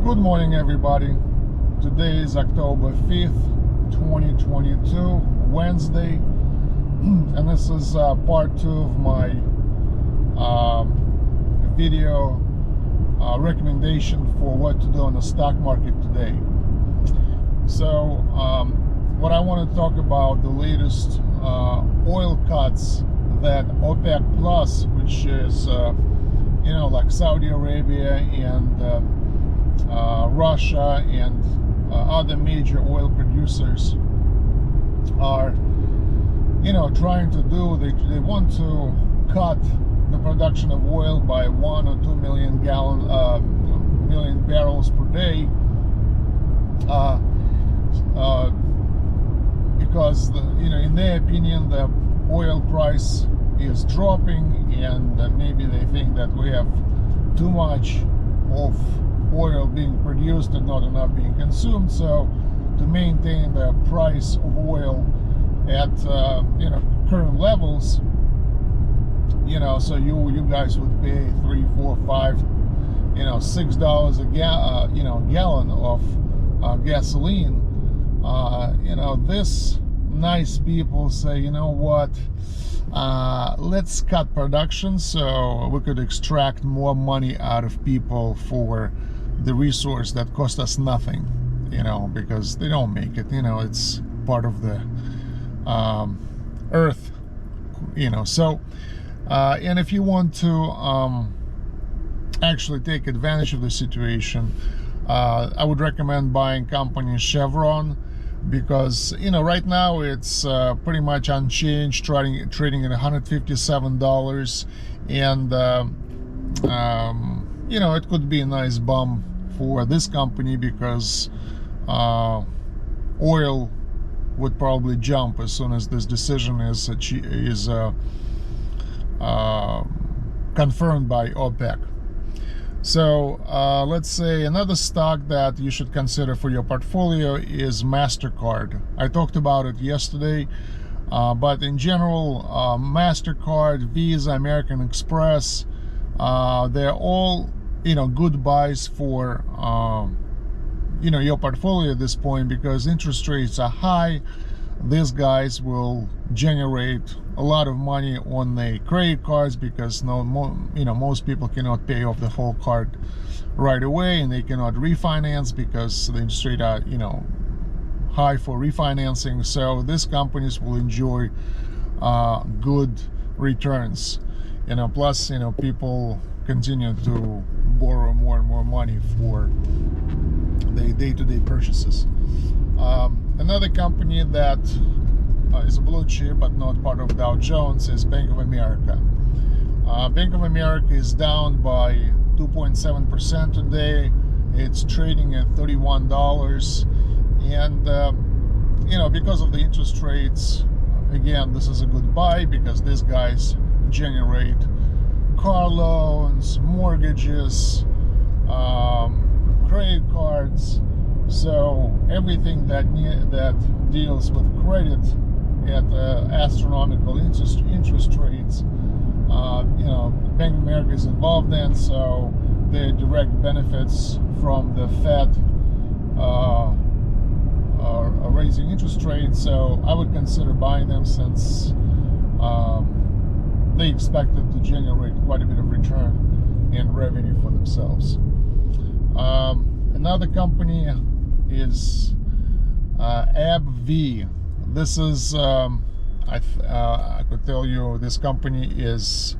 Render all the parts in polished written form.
Good morning, everybody. Today is October 5th, 2022, Wednesday, and this is part 2 of my video recommendation for what to do on the stock market today. So what I want to talk about the latest oil cuts that OPEC Plus, which is like Saudi Arabia and Russia and other major oil producers are trying to do. They want to cut the production of oil by 1 or 2 million million barrels per day because in their opinion the oil price is dropping, and maybe they think that we have too much of oil being produced and not enough being consumed. So to maintain the price of oil at current levels, so you guys would pay $3, $4, $5, $6 a gallon of gasoline. This nice people say, let's cut production so we could extract more money out of people for the resource that cost us nothing, because they don't make it, it's part of the earth, so and if you want to actually take advantage of the situation, I would recommend buying company Chevron, because right now it's pretty much unchanged, trading at $157, and it could be a nice bump for this company, because oil would probably jump as soon as this decision is confirmed by OPEC. So let's say another stock that you should consider for your portfolio is MasterCard. I talked about it yesterday, but in general, MasterCard, Visa, American Express, they're all good buys for your portfolio at this point, because interest rates are high. These guys will generate a lot of money on the credit cards, because most people cannot pay off the whole card right away, and they cannot refinance because the interest rate are high for refinancing. So these companies will enjoy good returns, plus people continue to borrow more and more money for the day-to-day purchases. Another company that is a blue chip but not part of Dow Jones is Bank of America. Bank of America is down by 2.7% today. It's trading at $31, and because of the interest rates, again, this is a good buy, because these guys generate car loans, mortgages, credit cards, so everything that deals with credit at astronomical interest rates, Bank of America is involved in, so the direct benefits from the Fed are raising interest rates. So I would consider buying them, since they expected to generate quite a bit of return and revenue for themselves. Another company is AbbVie. This is I could tell you, this company is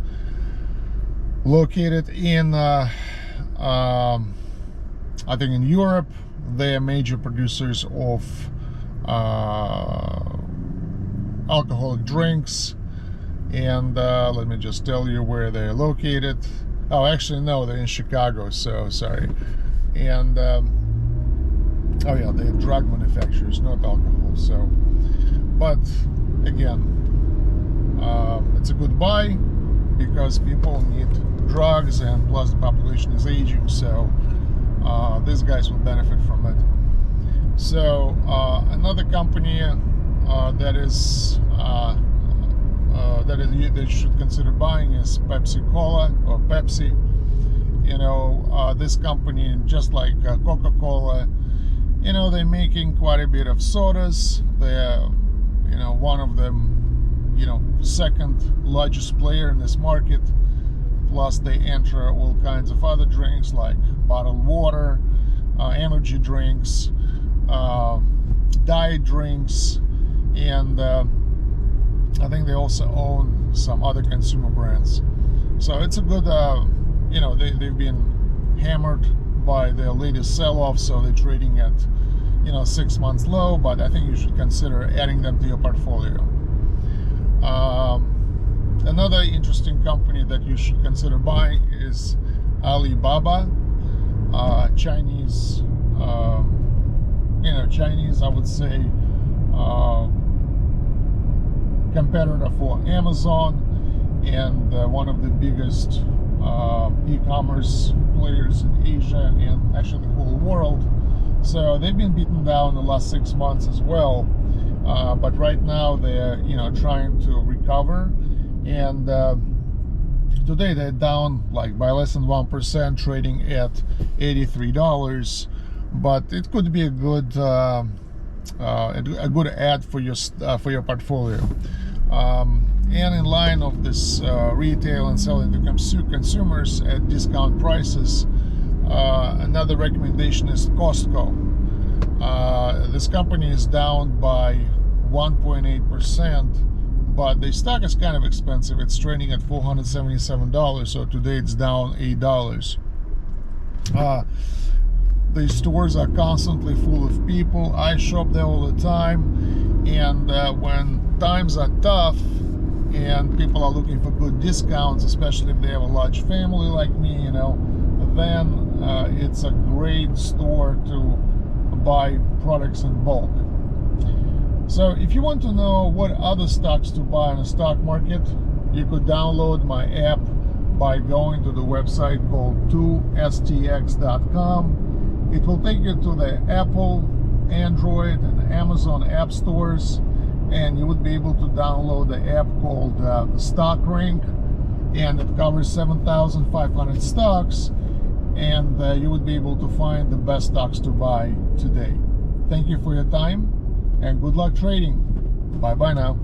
located in I think in Europe. They are major producers of alcoholic drinks, and let me just tell you where they're located. Oh, actually no, they're in Chicago, so sorry. And oh yeah, they're drug manufacturers, not alcohol. So, but again, it's a good buy, because people need drugs, and plus the population is aging, so these guys will benefit from it. So another company that you should consider buying is Pepsi Cola, or Pepsi, You know, this company, just like Coca-Cola, you know, they're making quite a bit of sodas. They're, you know, one of them, you know, second largest player in this market. Plus they enter all kinds of other drinks like bottled water, energy drinks, diet drinks, and I think they also own some other consumer brands. So it's a good, you know, they've been hammered by their latest sell-off, so they're trading at, you know, 6 months low, but I think you should consider adding them to your portfolio. Another interesting company that you should consider buying is Alibaba, Chinese, you know, Chinese, I would say, competitor for Amazon, and one of the biggest e-commerce players in Asia and actually the whole world. So they've been beaten down the last 6 months as well, but right now they're, you know, trying to recover, and today they're down like by less than 1%, trading at $83, but it could be a good ad for your portfolio. And in line of this retail and selling to consumers at discount prices, another recommendation is Costco. This company is down by 1.8%, but the stock is kind of expensive. It's trading at $477, so today it's down $8. The stores are constantly full of people. I shop there all the time, and when times are tough and people are looking for good discounts, especially if they have a large family like me, you know, then it's a great store to buy products in bulk. So if you want to know what other stocks to buy in the stock market, you could download my app by going to the website called 2stx.com. It will take you to the Apple, Android, and Amazon app stores, and you would be able to download the app called Stock Rank, and it covers 7,500 stocks, and you would be able to find the best stocks to buy today. Thank you for your time, and good luck trading. Bye bye now.